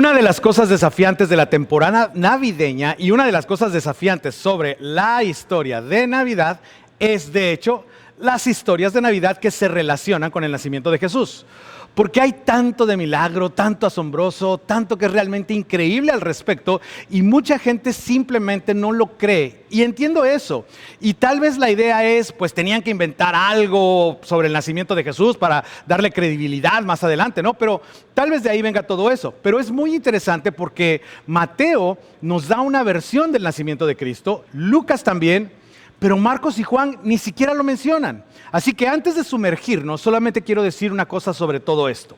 Una de las cosas desafiantes de la temporada navideña y una de las cosas desafiantes sobre la historia de Navidad es, de hecho, las historias de Navidad que se relacionan con el nacimiento de Jesús. Porque hay tanto de milagro, tanto asombroso, tanto que es realmente increíble al respecto y mucha gente simplemente no lo cree. Y entiendo eso. Y tal vez la idea es, pues tenían que inventar algo sobre el nacimiento de Jesús para darle credibilidad más adelante, ¿no? Pero tal vez de ahí venga todo eso. Pero es muy interesante porque Mateo nos da una versión del nacimiento de Cristo, Lucas también, pero Marcos y Juan ni siquiera lo mencionan. Así que antes de sumergirnos, solamente quiero decir una cosa sobre todo esto.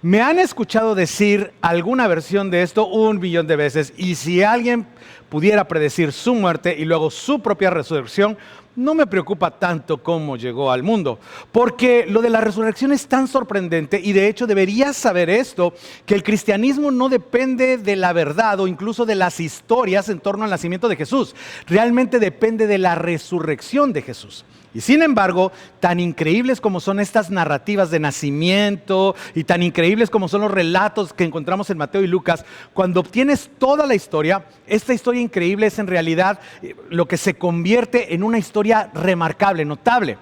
Me han escuchado decir alguna versión de esto 1,000,000 de veces, y si alguien pudiera predecir su muerte y luego su propia resurrección, no me preocupa tanto cómo llegó al mundo, porque lo de la resurrección es tan sorprendente y de hecho deberías saber esto, que el cristianismo no depende de la verdad o incluso de las historias en torno al nacimiento de Jesús, realmente depende de la resurrección de Jesús. Y sin embargo, tan increíbles como son estas narrativas de nacimiento y tan increíbles como son los relatos que encontramos en Mateo y Lucas, cuando obtienes toda la historia, esta historia increíble es en realidad lo que se convierte en una historia remarcable, notable.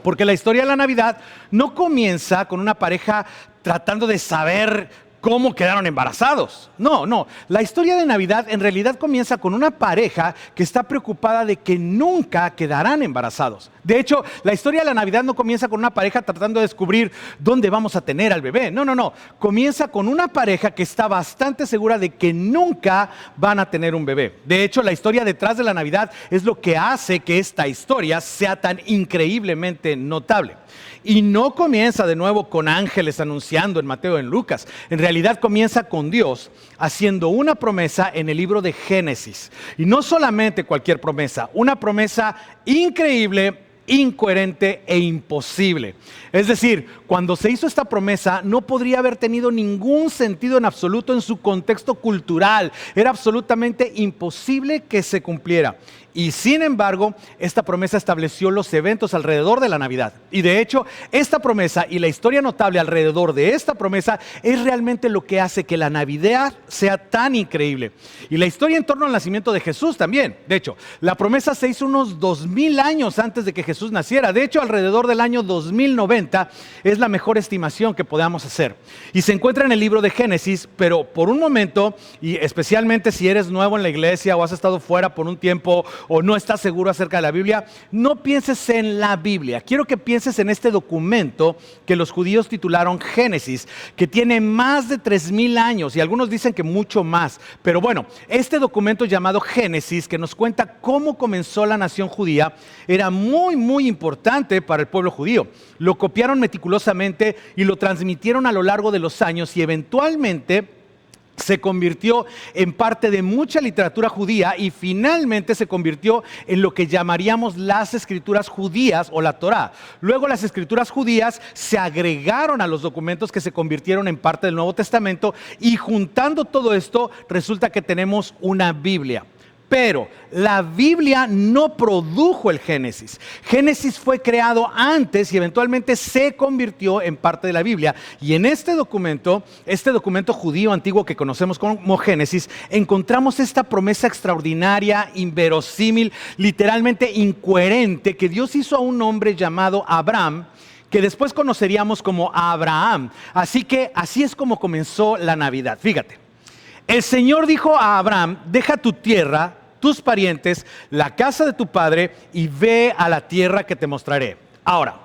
Porque la historia de la Navidad no comienza con una pareja tratando de saber cómo quedaron embarazados. No. La historia de Navidad en realidad comienza con una pareja que está preocupada de que nunca quedarán embarazados. De hecho, la historia de la Navidad no comienza con una pareja tratando de descubrir dónde vamos a tener al bebé. No. Comienza con una pareja que está bastante segura de que nunca van a tener un bebé. De hecho, la historia detrás de la Navidad es lo que hace que esta historia sea tan increíblemente notable. Y no comienza de nuevo con ángeles anunciando en Mateo o en Lucas. En realidad comienza con Dios haciendo una promesa en el libro de Génesis. Y no solamente cualquier promesa, una promesa increíble, incoherente e imposible. Es decir, cuando se hizo esta promesa no podría haber tenido ningún sentido en absoluto en su contexto cultural. Era absolutamente imposible que se cumpliera. Y sin embargo, esta promesa estableció los eventos alrededor de la Navidad. Y de hecho, esta promesa y la historia notable alrededor de esta promesa es realmente lo que hace que la Navidad sea tan increíble. Y la historia en torno al nacimiento de Jesús también. De hecho, la promesa se hizo unos 2000 años antes de que Jesús naciera. De hecho, alrededor del año 2090 es la mejor estimación que podamos hacer. Y se encuentra en el libro de Génesis, pero por un momento, y especialmente si eres nuevo en la iglesia o has estado fuera por un tiempo o no estás seguro acerca de la Biblia, no pienses en la Biblia. Quiero que pienses en este documento que los judíos titularon Génesis, que tiene más de 3000 años y algunos dicen que mucho más. Pero bueno, este documento llamado Génesis, que nos cuenta cómo comenzó la nación judía, era muy importante para el pueblo judío. Lo copiaron meticulosamente y lo transmitieron a lo largo de los años y eventualmente se convirtió en parte de mucha literatura judía y finalmente se convirtió en lo que llamaríamos las escrituras judías o la Torá. Luego las escrituras judías se agregaron a los documentos que se convirtieron en parte del Nuevo Testamento y juntando todo esto resulta que tenemos una Biblia. Pero la Biblia no produjo el Génesis. Génesis fue creado antes y eventualmente se convirtió en parte de la Biblia. Y en este documento judío antiguo que conocemos como Génesis, encontramos esta promesa extraordinaria, inverosímil, literalmente incoherente, que Dios hizo a un hombre llamado Abraham, que después conoceríamos como Abraham. Así que así es como comenzó la Navidad. Fíjate, el Señor dijo a Abraham: deja tu tierra, tus parientes, la casa de tu padre y ve a la tierra que te mostraré. Ahora,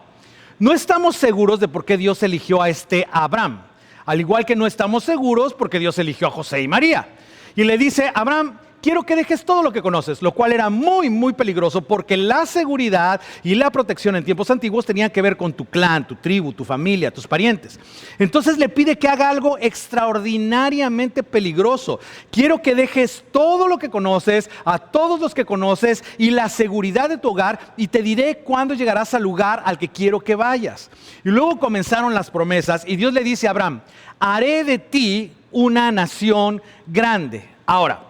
no estamos seguros de por qué Dios eligió a este Abraham, al igual que no estamos seguros por qué Dios eligió a José y María. Y le dice: Abraham, quiero que dejes todo lo que conoces, lo cual era muy peligroso porque la seguridad y la protección en tiempos antiguos tenían que ver con tu clan, tu tribu, tu familia, tus parientes. Entonces le pide que haga algo extraordinariamente peligroso. Quiero que dejes todo lo que conoces, a todos los que conoces y la seguridad de tu hogar, y te diré cuándo llegarás al lugar al que quiero que vayas. Y luego comenzaron las promesas y Dios le dice a Abraham: haré de ti una nación grande. Ahora,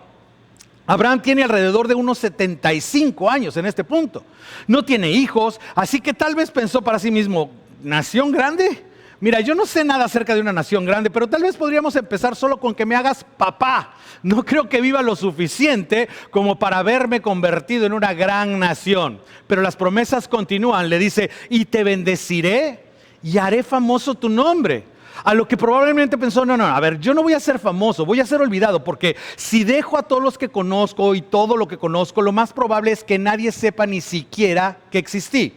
Abraham tiene alrededor de unos 75 años en este punto. No tiene hijos, así que tal vez pensó para sí mismo: ¿nación grande? mira, yo no sé nada acerca de una nación grande, pero tal vez podríamos empezar solo con que me hagas papá. No creo que viva lo suficiente como para haberme convertido en una gran nación. Pero las promesas continúan, le dice, y te bendeciré y haré famoso tu nombre. A lo que probablemente pensó, no, a ver, yo no voy a ser famoso, voy a ser olvidado, porque si dejo a todos los que conozco y todo lo que conozco, lo más probable es que nadie sepa ni siquiera que existí.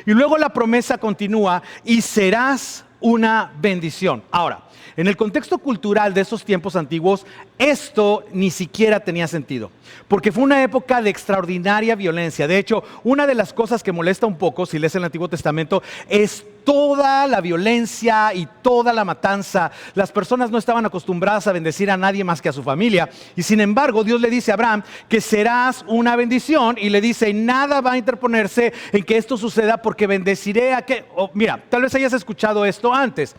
Y luego la promesa continúa, y serás una bendición. Ahora, en el contexto cultural de esos tiempos antiguos, esto ni siquiera tenía sentido, porque fue una época de extraordinaria violencia. De hecho, una de las cosas que molesta un poco, si lees el Antiguo Testamento, es toda la violencia y toda la matanza. Las personas no estaban acostumbradas a bendecir a nadie más que a su familia, y sin embargo Dios le dice a Abraham que serás una bendición, y le dice, nada va a interponerse en que esto suceda, porque bendeciré a que... mira, tal vez hayas escuchado esto antes.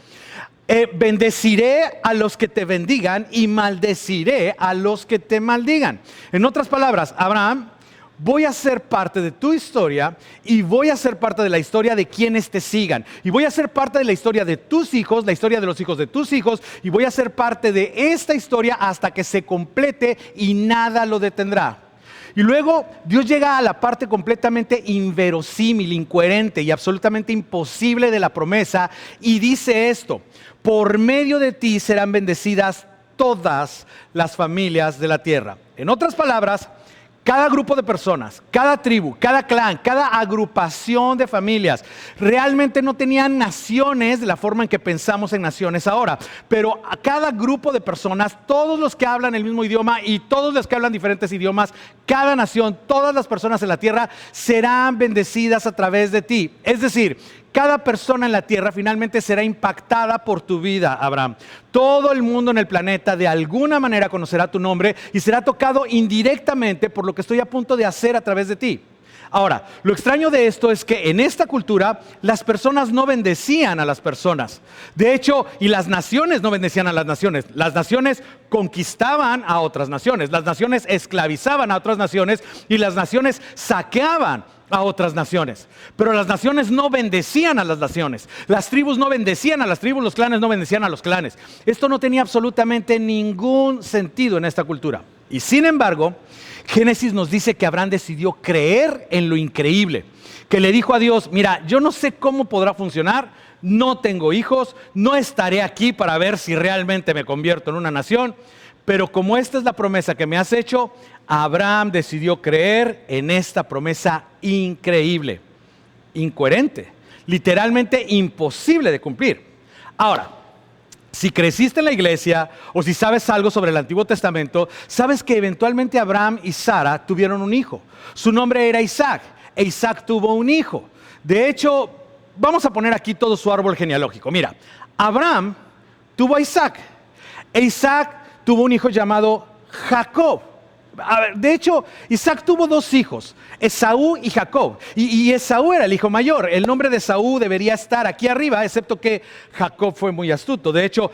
Bendeciré a los que te bendigan y maldeciré a los que te maldigan. En otras palabras, Abraham, voy a ser parte de tu historia y voy a ser parte de la historia de quienes te sigan. Y voy a ser parte de la historia de tus hijos, la historia de los hijos de tus hijos, y voy a ser parte de esta historia hasta que se complete y nada lo detendrá. Y luego Dios llega a la parte completamente inverosímil, incoherente y absolutamente imposible de la promesa, y dice esto: por medio de ti serán bendecidas todas las familias de la tierra. En otras palabras, cada grupo de personas, cada tribu, cada clan, cada agrupación de familias realmente no tenían naciones de la forma en que pensamos en naciones ahora, pero a cada grupo de personas, todos los que hablan el mismo idioma y todos los que hablan diferentes idiomas, cada nación, todas las personas en la tierra serán bendecidas a través de ti. Es decir, cada persona en la tierra finalmente será impactada por tu vida, Abraham. Todo el mundo en el planeta de alguna manera conocerá tu nombre y será tocado indirectamente por lo que estoy a punto de hacer a través de ti. Ahora, lo extraño de esto es que en esta cultura las personas no bendecían a las personas. De hecho, y las naciones no bendecían a las naciones. Las naciones conquistaban a otras naciones. Las naciones esclavizaban a otras naciones y las naciones saqueaban a otras naciones. Pero las naciones no bendecían a las naciones. Las tribus no bendecían a las tribus, los clanes no bendecían a los clanes. Esto no tenía absolutamente ningún sentido en esta cultura. Y sin embargo, Génesis nos dice que Abraham decidió creer en lo increíble, que le dijo a Dios, mira, yo no sé cómo podrá funcionar, no tengo hijos, no estaré aquí para ver si realmente me convierto en una nación, pero como esta es la promesa que me has hecho, Abraham decidió creer en esta promesa increíble, incoherente, literalmente imposible de cumplir. Ahora, si creciste en la iglesia o si sabes algo sobre el Antiguo Testamento, sabes que eventualmente Abraham y Sara tuvieron un hijo. Su nombre era Isaac, e Isaac tuvo un hijo. De hecho, vamos a poner aquí todo su árbol genealógico. Mira, Abraham tuvo a Isaac, e Isaac tuvo un hijo llamado Jacob. A ver, de hecho, Isaac tuvo dos hijos, Esaú y Jacob. Y Esaú era el hijo mayor. El nombre de Esaú debería estar aquí arriba, excepto que Jacob fue muy astuto. De hecho,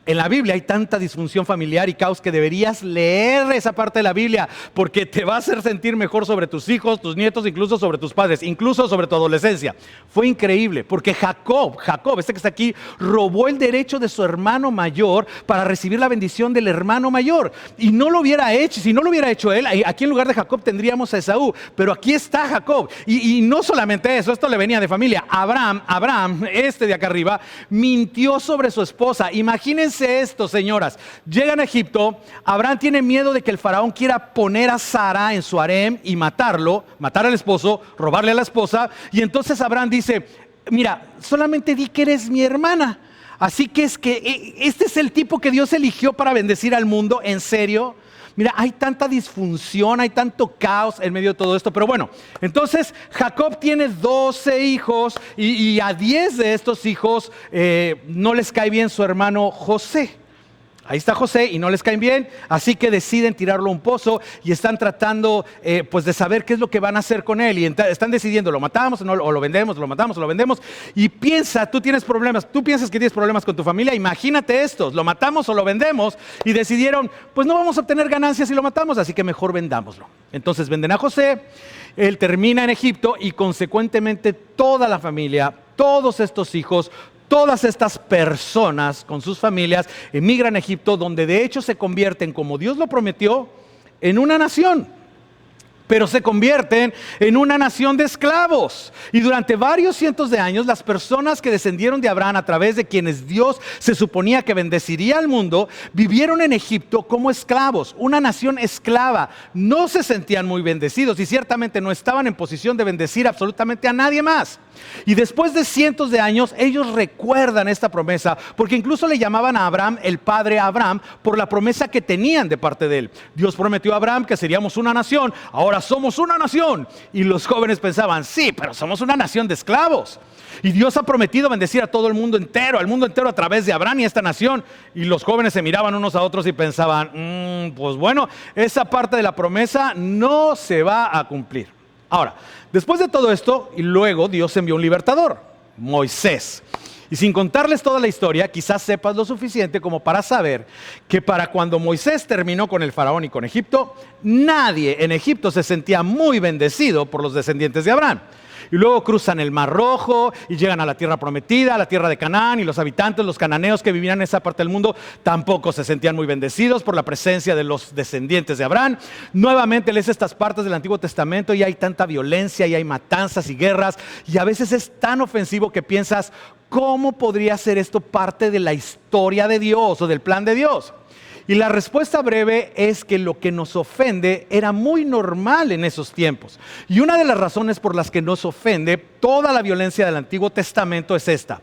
en la Biblia hay tanta disfunción familiar y caos que deberías leer esa parte de la Biblia, porque te va a hacer sentir mejor sobre tus hijos, tus nietos, incluso sobre tus padres, incluso sobre tu adolescencia. Fue increíble, porque Jacob, este que está aquí, robó el derecho de su hermano mayor para recibir la bendición del hermano mayor. Y no lo hubiera hecho, si no lo hubiera hecho él, aquí en lugar de Jacob tendríamos a Esaú. Pero aquí está Jacob. Y no solamente eso, esto le venía de familia. Abraham, este de acá arriba, mintió sobre su esposa. Imagínense esto, señoras. Llegan a Egipto, Abraham tiene miedo de que el faraón quiera poner a Sara en su harem y matar al esposo, robarle a la esposa, y entonces Abraham dice, mira, solamente di que eres mi hermana. Así que este es el tipo que Dios eligió para bendecir al mundo, ¿en serio? Mira, hay tanta disfunción, hay tanto caos en medio de todo esto. Pero bueno, entonces Jacob tiene 12 hijos y a 10 de estos hijos no les cae bien su hermano José. Ahí está José y no les caen bien, así que deciden tirarlo a un pozo y están tratando pues de saber qué es lo que van a hacer con él. Y están decidiendo, ¿lo matamos o lo vendemos? ¿Lo matamos o lo vendemos? Y piensa, tú piensas que tienes problemas con tu familia, imagínate estos, ¿lo matamos o lo vendemos? Y decidieron, pues no vamos a obtener ganancias si lo matamos, así que mejor vendámoslo. Entonces venden a José, él termina en Egipto y consecuentemente toda la familia, todos estos hijos, todas estas personas con sus familias emigran a Egipto, donde de hecho se convierten, como Dios lo prometió, en una nación. Pero se convierten en una nación de esclavos. Y durante varios cientos de años, las personas que descendieron de Abraham, a través de quienes Dios se suponía que bendeciría al mundo, vivieron en Egipto como esclavos, una nación esclava. No se sentían muy bendecidos y ciertamente no estaban en posición de bendecir absolutamente a nadie más. Y después de cientos de años, ellos recuerdan esta promesa, porque incluso le llamaban a Abraham el padre Abraham por la promesa que tenían de parte de él. Dios prometió a Abraham que seríamos una nación, ahora somos una nación. Y los jóvenes pensaban, sí, pero somos una nación de esclavos. Y Dios ha prometido bendecir a todo el mundo entero, al mundo entero a través de Abraham y esta nación. Y los jóvenes se miraban unos a otros y pensaban, pues bueno, esa parte de la promesa no se va a cumplir. Ahora, después de todo esto, y luego Dios envió un libertador, Moisés. Y sin contarles toda la historia, quizás sepas lo suficiente como para saber que para cuando Moisés terminó con el faraón y con Egipto, nadie en Egipto se sentía muy bendecido por los descendientes de Abraham. Y luego cruzan el Mar Rojo y llegan a la tierra prometida, a la tierra de Canaán, y los habitantes, los cananeos que vivían en esa parte del mundo, tampoco se sentían muy bendecidos por la presencia de los descendientes de Abraham. Nuevamente lees estas partes del Antiguo Testamento y hay tanta violencia y hay matanzas y guerras, y a veces es tan ofensivo que piensas, ¿cómo podría ser esto parte de la historia de Dios o del plan de Dios? Y la respuesta breve es que lo que nos ofende era muy normal en esos tiempos. Y una de las razones por las que nos ofende toda la violencia del Antiguo Testamento es esta.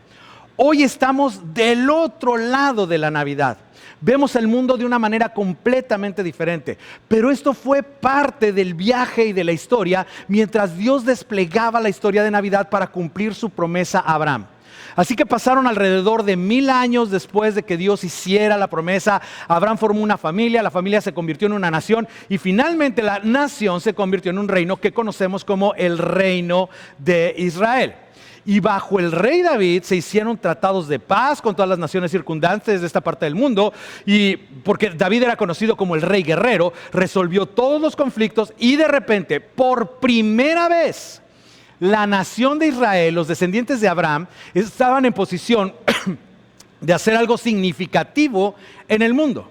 Hoy estamos del otro lado de la Navidad. Vemos el mundo de una manera completamente diferente. Pero esto fue parte del viaje y de la historia mientras Dios desplegaba la historia de Navidad para cumplir su promesa a Abraham. Así que pasaron alrededor de 1000 años después de que Dios hiciera la promesa. Abraham formó una familia, la familia se convirtió en una nación y finalmente la nación se convirtió en un reino que conocemos como el reino de Israel. Y bajo el rey David se hicieron tratados de paz con todas las naciones circundantes de esta parte del mundo, y porque David era conocido como el rey guerrero, resolvió todos los conflictos y de repente, por primera vez, la nación de Israel, los descendientes de Abraham, estaban en posición de hacer algo significativo en el mundo.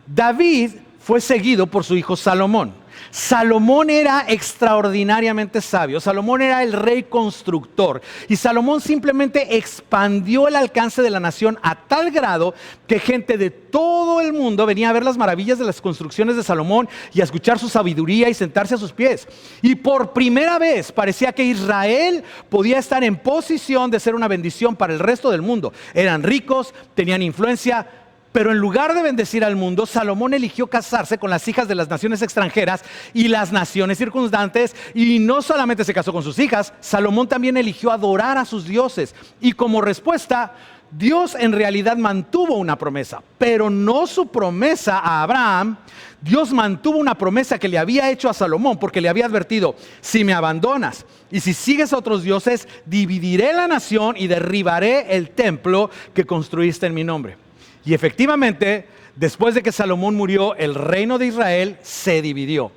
David fue seguido por su hijo Salomón. Salomón era extraordinariamente sabio. Salomón era el rey constructor. Y Salomón simplemente expandió el alcance de la nación a tal grado que gente de todo el mundo venía a ver las maravillas de las construcciones de Salomón y a escuchar su sabiduría y sentarse a sus pies. Y por primera vez parecía que Israel podía estar en posición de ser una bendición para el resto del mundo. Eran ricos, tenían influencia. Pero en lugar de bendecir al mundo, Salomón eligió casarse con las hijas de las naciones extranjeras y las naciones circundantes. Y no solamente se casó con sus hijas, Salomón también eligió adorar a sus dioses. Y como respuesta, Dios en realidad mantuvo una promesa, pero no su promesa a Abraham. Dios mantuvo una promesa que le había hecho a Salomón, porque le había advertido, si me abandonas y si sigues a otros dioses, dividiré la nación y derribaré el templo que construiste en mi nombre. Y efectivamente, después de que Salomón murió, el reino de Israel se dividió.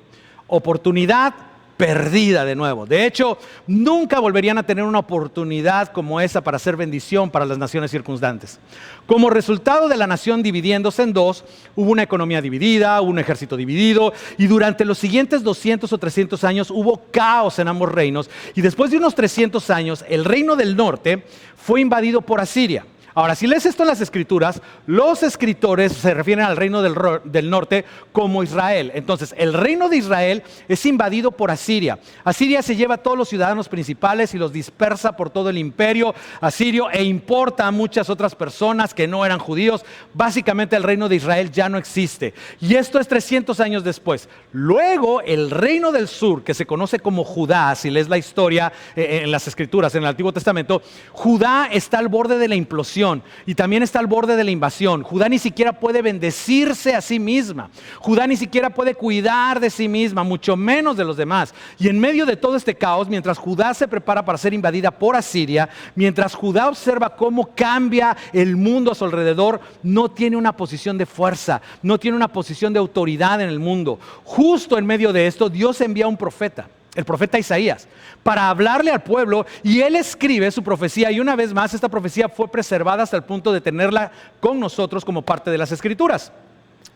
Oportunidad perdida de nuevo. De hecho, nunca volverían a tener una oportunidad como esa para hacer bendición para las naciones circundantes. Como resultado de la nación dividiéndose en dos, hubo una economía dividida, hubo un ejército dividido, y durante los siguientes 200 o 300 años hubo caos en ambos reinos. Y después de unos 300 años, el reino del norte fue invadido por Asiria. Ahora, si lees esto en las escrituras, los escritores se refieren al reino del norte como Israel. Entonces, el reino de Israel es invadido por Asiria. Asiria se lleva a todos los ciudadanos principales y los dispersa por todo el imperio asirio e importa a muchas otras personas que no eran judíos. Básicamente, el reino de Israel ya no existe. Y esto es 300 años después. Luego, el reino del sur, que se conoce como Judá, si lees la historia en las escrituras, en el Antiguo Testamento, Judá está al borde de la implosión. Y también está al borde de la invasión. Judá ni siquiera puede bendecirse a sí misma. Judá ni siquiera puede cuidar de sí misma, mucho menos de los demás. Y en medio de todo este caos, mientras Judá se prepara para ser invadida por Asiria, mientras Judá observa cómo cambia el mundo a su alrededor, no tiene una posición de fuerza, no tiene una posición de autoridad en el mundo. Justo en medio de esto, Dios envía a un profeta. el profeta Isaías, para hablarle al pueblo, y él escribe su profecía, y una vez más esta profecía fue preservada hasta el punto de tenerla con nosotros como parte de las Escrituras.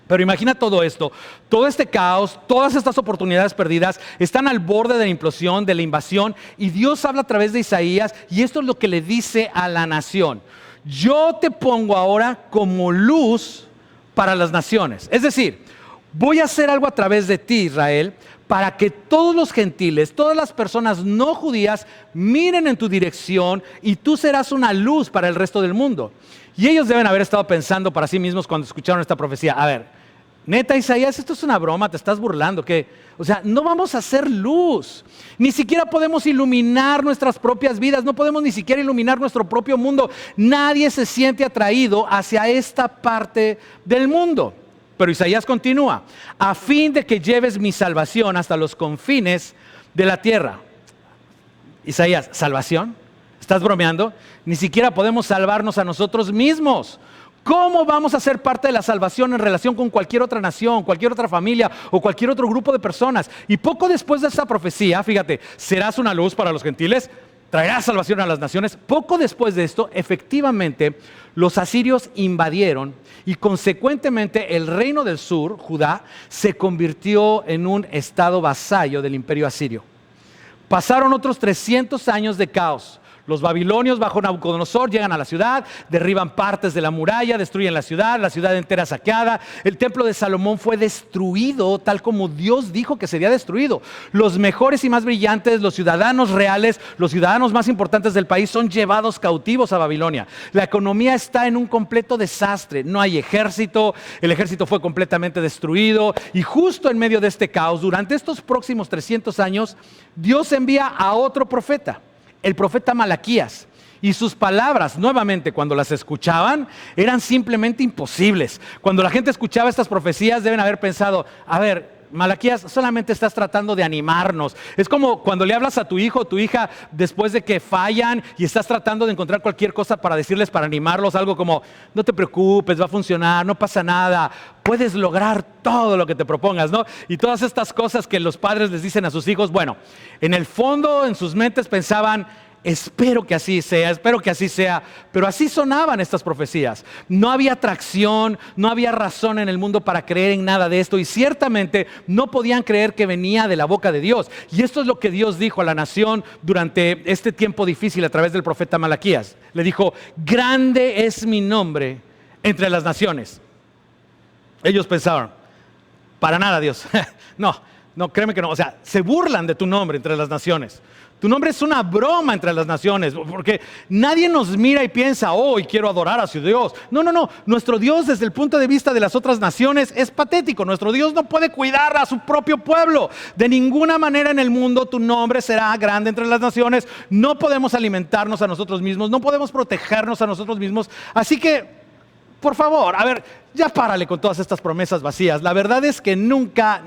Pero imagina todo esto, todo este caos, todas estas oportunidades perdidas están al borde de la implosión, de la invasión, y Dios habla a través de Isaías, y esto es lo que le dice a la nación: yo te pongo ahora como luz para las naciones. Es decir, voy a hacer algo a través de ti, Israel, para que todos los gentiles, todas las personas no judías miren en tu dirección, y tú serás una luz para el resto del mundo. Y ellos deben haber estado pensando para sí mismos cuando escucharon esta profecía: a ver, neta, Isaías, esto es una broma, te estás burlando, ¿qué? O sea, no vamos a hacer luz, ni siquiera podemos iluminar nuestras propias vidas, no podemos ni siquiera iluminar nuestro propio mundo. Nadie se siente atraído hacia esta parte del mundo. Pero Isaías continúa: a fin de que lleves mi salvación hasta los confines de la tierra. Isaías, ¿salvación? ¿Estás bromeando? Ni siquiera podemos salvarnos a nosotros mismos. ¿Cómo vamos a ser parte de la salvación en relación con cualquier otra nación, cualquier otra familia o cualquier otro grupo de personas? Y poco después de esta profecía, fíjate, serás una luz para los gentiles, traerás salvación a las naciones. Poco después de esto, efectivamente, los asirios invadieron, y consecuentemente el reino del sur, Judá, se convirtió en un estado vasallo del imperio asirio. Pasaron otros 300 años de caos. Los babilonios bajo Nabucodonosor llegan a la ciudad, derriban partes de la muralla, destruyen la ciudad entera saqueada. El templo de Salomón fue destruido tal como Dios dijo que sería destruido. Los mejores y más brillantes, los ciudadanos reales, los ciudadanos más importantes del país son llevados cautivos a Babilonia. La economía está en un completo desastre, no hay ejército, el ejército fue completamente destruido, y justo en medio de este caos, durante estos próximos 300 años, Dios envía a otro profeta, el profeta Malaquías, y sus palabras, nuevamente, cuando las escuchaban, eran simplemente imposibles. Cuando la gente escuchaba estas profecías, deben haber pensado: a ver, Malaquías, solamente estás tratando de animarnos. Es como cuando le hablas a tu hijo o tu hija después de que fallan, y estás tratando de encontrar cualquier cosa para decirles, para animarlos, algo como: no te preocupes, va a funcionar, no pasa nada, puedes lograr todo lo que te propongas, ¿no? Y todas estas cosas que los padres les dicen a sus hijos. Bueno, en el fondo, en sus mentes pensaban: espero que así sea, pero así sonaban estas profecías. No había atracción, no había razón en el mundo para creer en nada de esto, y ciertamente no podían creer que venía de la boca de Dios. Y esto es lo que Dios dijo a la nación durante este tiempo difícil a través del profeta Malaquías. Le dijo: grande es mi nombre entre las naciones. Ellos pensaron: para nada, Dios. No, créeme que no. O sea, se burlan de tu nombre entre las naciones. Tu nombre es una broma entre las naciones, porque nadie nos mira y piensa: oh, y quiero adorar a su Dios. No. Nuestro Dios, desde el punto de vista de las otras naciones, es patético. Nuestro Dios no puede cuidar a su propio pueblo. De ninguna manera en el mundo tu nombre será grande entre las naciones. No podemos alimentarnos a nosotros mismos, no podemos protegernos a nosotros mismos. Así que, por favor, a ver, ya párale con todas estas promesas vacías. La verdad es que nunca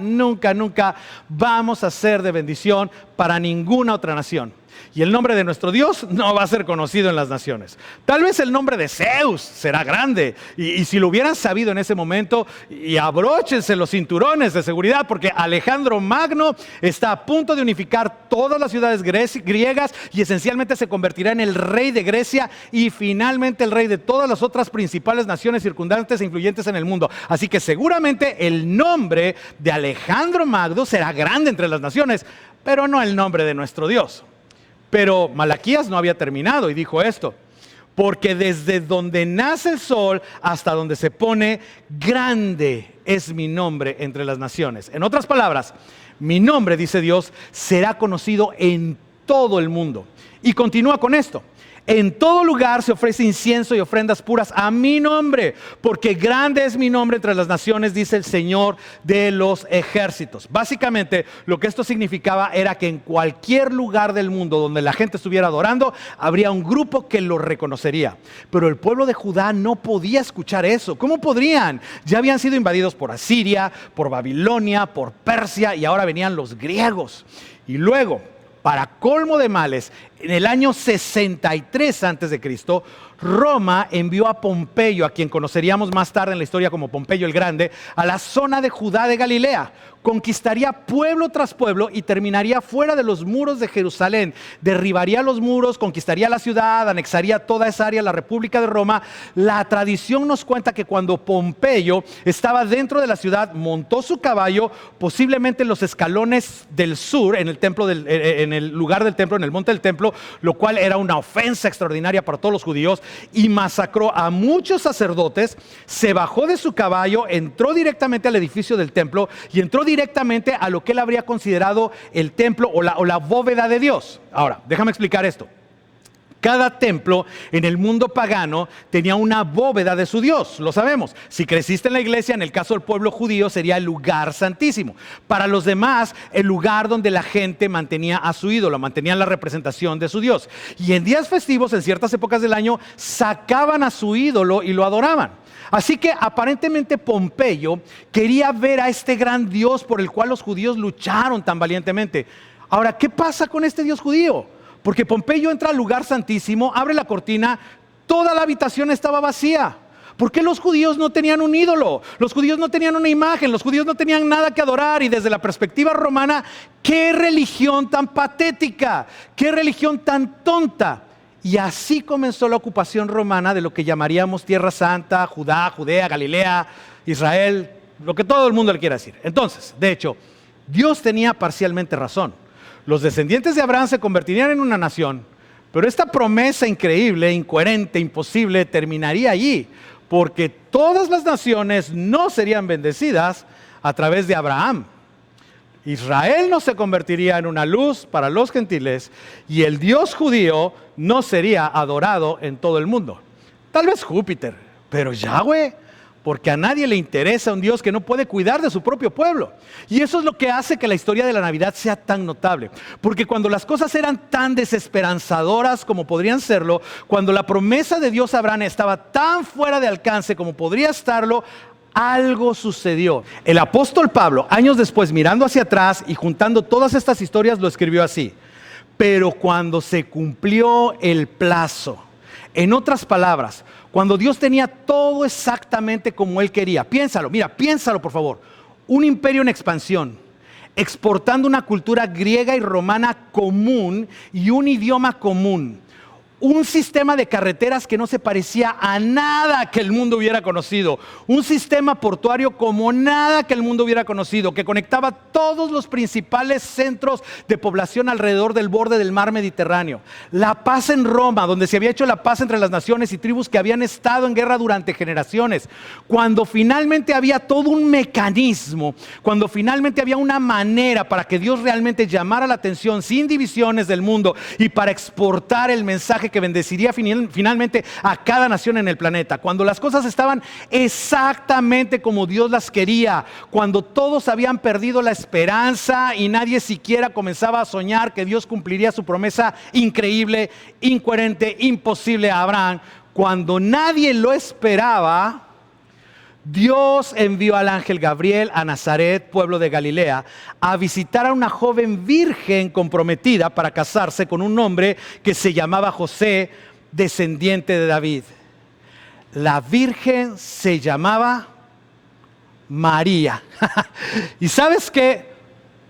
vamos a ser de bendición para ninguna otra nación. Y el nombre de nuestro Dios no va a ser conocido en las naciones. Tal vez el nombre de Zeus será grande. Y si lo hubieran sabido en ese momento, y abróchense los cinturones de seguridad, porque Alejandro Magno está a punto de unificar todas las ciudades griegas, y esencialmente se convertirá en el rey de Grecia y finalmente el rey de todas las otras principales naciones circundantes e influyentes en el mundo. Así que seguramente el nombre de Alejandro Magno será grande entre las naciones, pero no el nombre de nuestro Dios. Pero Malaquías no había terminado y dijo esto: porque desde donde nace el sol hasta donde se pone, grande es mi nombre entre las naciones. En otras palabras, mi nombre, dice Dios, será conocido en todo el mundo. Y continúa con esto: en todo lugar se ofrece incienso y ofrendas puras a mi nombre, porque grande es mi nombre entre las naciones, dice el Señor de los ejércitos. Básicamente, lo que esto significaba era que en cualquier lugar del mundo donde la gente estuviera adorando, habría un grupo que lo reconocería. Pero el pueblo de Judá no podía escuchar eso. ¿Cómo podrían? Ya habían sido invadidos por Asiria, por Babilonia, por Persia, y ahora venían los griegos. Y luego, para colmo de males, En el año 63 antes de Cristo, Roma envió a Pompeyo, a quien conoceríamos más tarde en la historia como Pompeyo el Grande, a la zona de Judá de Galilea. Conquistaría pueblo tras pueblo y terminaría fuera de los muros de Jerusalén. Derribaría los muros, conquistaría la ciudad, anexaría toda esa área, la República de Roma. La tradición nos cuenta que cuando Pompeyo estaba dentro de la ciudad, montó su caballo, posiblemente en los escalones del sur, en el lugar del templo, en el monte del templo, lo cual era una ofensa extraordinaria para todos los judíos, y masacró a muchos sacerdotes. Se bajó de su caballo, entró directamente al edificio del templo y entró directamente a lo que él habría considerado el templo o la bóveda de Dios. Ahora, déjame explicar esto. Cada templo en el mundo pagano tenía una bóveda de su Dios, lo sabemos. Si creciste en la iglesia, en el caso del pueblo judío, sería el lugar santísimo. Para los demás, el lugar donde la gente mantenía a su ídolo, mantenían la representación de su Dios. Y en días festivos, en ciertas épocas del año, sacaban a su ídolo y lo adoraban. Así que aparentemente Pompeyo quería ver a este gran Dios por el cual los judíos lucharon tan valientemente. Ahora, ¿qué pasa con este Dios judío? Porque Pompeyo entra al lugar santísimo, abre la cortina, toda la habitación estaba vacía. ¿Por qué los judíos no tenían un ídolo? Los judíos no tenían una imagen, los judíos no tenían nada que adorar. Y desde la perspectiva romana, ¡qué religión tan patética! ¡Qué religión tan tonta! Y así comenzó la ocupación romana de lo que llamaríamos Tierra Santa, Judá, Judea, Galilea, Israel, lo que todo el mundo le quiera decir. Entonces, de hecho, Dios tenía parcialmente razón. Los descendientes de Abraham se convertirían en una nación, pero esta promesa increíble, incoherente, imposible, terminaría allí, porque todas las naciones no serían bendecidas a través de Abraham. Israel no se convertiría en una luz para los gentiles y el Dios judío no sería adorado en todo el mundo. Tal vez Júpiter, pero Yahweh, porque a nadie le interesa un Dios que no puede cuidar de su propio pueblo. Y eso es lo que hace que la historia de la Navidad sea tan notable. Porque cuando las cosas eran tan desesperanzadoras como podrían serlo, cuando la promesa de Dios a Abraham estaba tan fuera de alcance como podría estarlo, algo sucedió. El apóstol Pablo, años después, mirando hacia atrás y juntando todas estas historias, lo escribió así: pero cuando se cumplió el plazo, en otras palabras, cuando Dios tenía todo exactamente como Él quería. Piénsalo, mira, piénsalo por favor. Un imperio en expansión, exportando una cultura griega y romana común y un idioma común. Un sistema de carreteras que no se parecía a nada que el mundo hubiera conocido. Un sistema portuario como nada que el mundo hubiera conocido, que conectaba todos los principales centros de población alrededor del borde del mar Mediterráneo. La paz en Roma, donde se había hecho la paz entre las naciones y tribus que habían estado en guerra durante generaciones. Cuando finalmente había todo un mecanismo, cuando finalmente había una manera para que Dios realmente llamara la atención sin divisiones del mundo y para exportar el mensaje que bendeciría finalmente a cada nación en el planeta. Cuando las cosas estaban exactamente como Dios las quería, cuando todos habían perdido la esperanza y nadie siquiera comenzaba a soñar que Dios cumpliría su promesa increíble, incoherente, imposible a Abraham, cuando nadie lo esperaba, Dios envió al ángel Gabriel a Nazaret, pueblo de Galilea, a visitar a una joven virgen comprometida para casarse con un hombre que se llamaba José, descendiente de David. La virgen se llamaba María. Y sabes que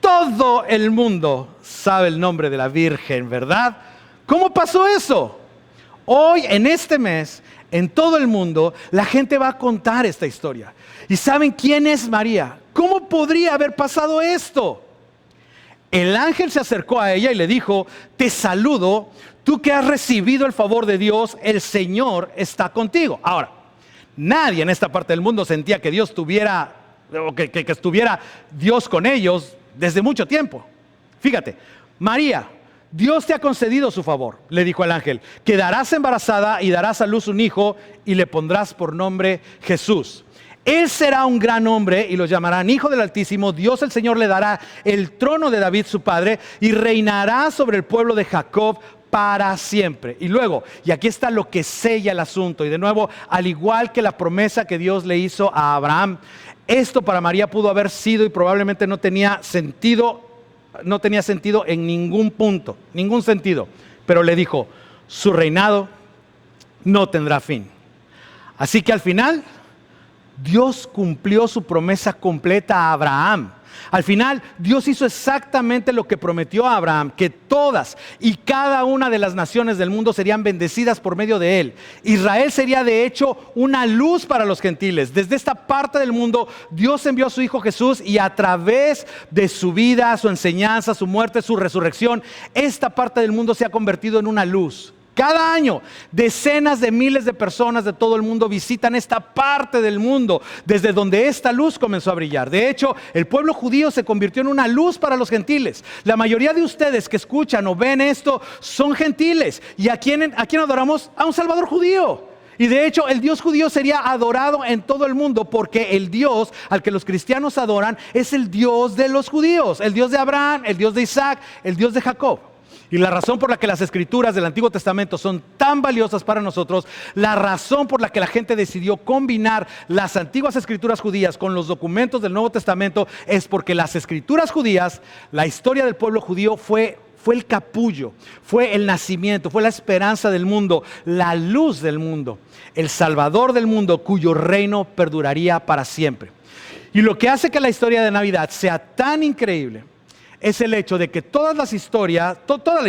todo el mundo sabe el nombre de la virgen, ¿verdad? ¿Cómo pasó eso? Hoy, en este mes, en todo el mundo, la gente va a contar esta historia. ¿Y saben quién es María? ¿Cómo podría haber pasado esto? El ángel se acercó a ella y le dijo: te saludo, tú que has recibido el favor de Dios, el Señor está contigo. Ahora, nadie en esta parte del mundo sentía que Dios tuviera, o que estuviera Dios con ellos desde mucho tiempo. Fíjate, María, Dios te ha concedido su favor, le dijo el ángel. Quedarás embarazada y darás a luz un hijo y le pondrás por nombre Jesús. Él será un gran hombre y lo llamarán Hijo del Altísimo. Dios el Señor le dará el trono de David su padre y reinará sobre el pueblo de Jacob para siempre. Y luego, y aquí está lo que sella el asunto, y de nuevo, al igual que la promesa que Dios le hizo a Abraham, esto para María pudo haber sido y probablemente no tenía sentido en ningún punto, ningún sentido. pero le dijo, su reinado no tendrá fin. Así que al final, Dios cumplió su promesa completa a Abraham. Al final, Dios hizo exactamente lo que prometió a Abraham, que todas y cada una de las naciones del mundo serían bendecidas por medio de él. Israel sería de hecho una luz para los gentiles. Desde esta parte del mundo, Dios envió a su Hijo Jesús y a través de su vida, su enseñanza, su muerte, su resurrección, esta parte del mundo se ha convertido en una luz. Cada año, decenas de miles de personas de todo el mundo visitan esta parte del mundo, desde donde esta luz comenzó a brillar. De hecho, el pueblo judío se convirtió en una luz para los gentiles. La mayoría de ustedes que escuchan o ven esto son gentiles. ¿Y a quién adoramos? A un Salvador judío. Y de hecho, el Dios judío sería adorado en todo el mundo porque el Dios al que los cristianos adoran es el Dios de los judíos, el Dios de Abraham, el Dios de Isaac, el Dios de Jacob. Y la razón por la que las escrituras del Antiguo Testamento son tan valiosas para nosotros, la razón por la que la gente decidió combinar las antiguas escrituras judías con los documentos del Nuevo Testamento es porque las escrituras judías, la historia del pueblo judío fue el capullo, fue el nacimiento, fue la esperanza del mundo, la luz del mundo, el Salvador del mundo cuyo reino perduraría para siempre. Y lo que hace que la historia de Navidad sea tan increíble es el hecho de que toda la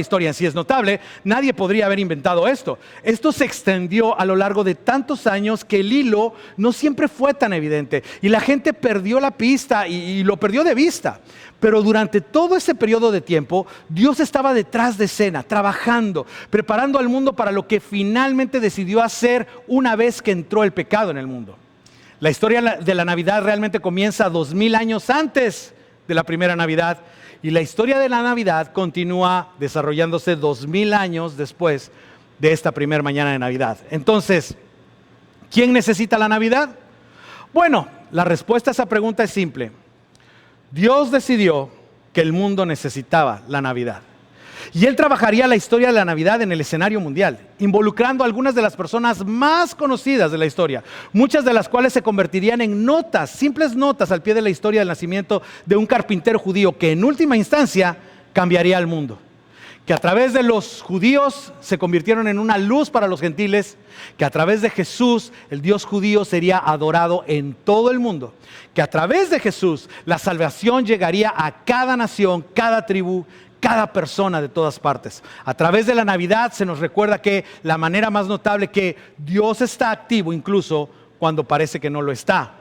historia en sí es notable. Nadie podría haber inventado esto. Esto se extendió a lo largo de tantos años que el hilo no siempre fue tan evidente. Y la gente perdió la pista y lo perdió de vista. Pero durante todo ese periodo de tiempo, Dios estaba detrás de escena, trabajando, preparando al mundo para lo que finalmente decidió hacer una vez que entró el pecado en el mundo. La historia de la Navidad realmente comienza 2000 años antes de la primera Navidad. Y la historia de la Navidad continúa desarrollándose 2000 años después de esta primera mañana de Navidad. Entonces, ¿quién necesita la Navidad? Bueno, la respuesta a esa pregunta es simple. Dios decidió que el mundo necesitaba la Navidad. Y Él trabajaría la historia de la Navidad en el escenario mundial, involucrando a algunas de las personas más conocidas de la historia, muchas de las cuales se convertirían en notas, simples notas al pie de la historia del nacimiento de un carpintero judío que en última instancia cambiaría el mundo. Que a través de los judíos se convirtieron en una luz para los gentiles, que a través de Jesús el Dios judío sería adorado en todo el mundo, que a través de Jesús la salvación llegaría a cada nación, cada tribu, cada persona de todas partes. A través de la Navidad se nos recuerda que la manera más notable que Dios está activo incluso cuando parece que no lo está.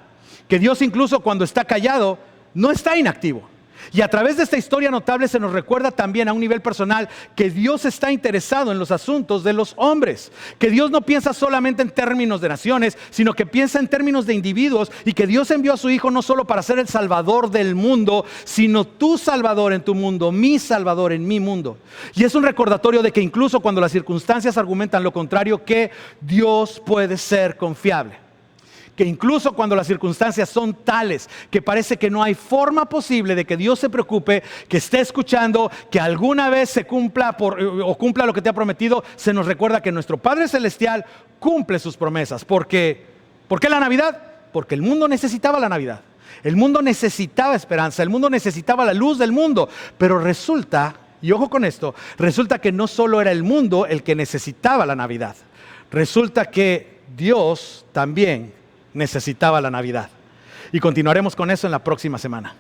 Que Dios incluso cuando está callado no está inactivo. Y a través de esta historia notable se nos recuerda también a un nivel personal que Dios está interesado en los asuntos de los hombres. Que Dios no piensa solamente en términos de naciones, sino que piensa en términos de individuos, y que Dios envió a su Hijo no solo para ser el Salvador del mundo, sino tu Salvador en tu mundo, mi Salvador en mi mundo. Y es un recordatorio de que incluso cuando las circunstancias argumentan lo contrario, que Dios puede ser confiable. Que incluso cuando las circunstancias son tales que parece que no hay forma posible de que Dios se preocupe, que esté escuchando, que alguna vez se cumpla cumpla lo que te ha prometido, se nos recuerda que nuestro Padre Celestial cumple sus promesas. ¿Por qué la Navidad? Porque el mundo necesitaba la Navidad. El mundo necesitaba esperanza, el mundo necesitaba la luz del mundo. Pero resulta, y ojo con esto, resulta que no solo era el mundo el que necesitaba la Navidad. Resulta que Dios también necesitaba la Navidad. Y continuaremos con eso en la próxima semana.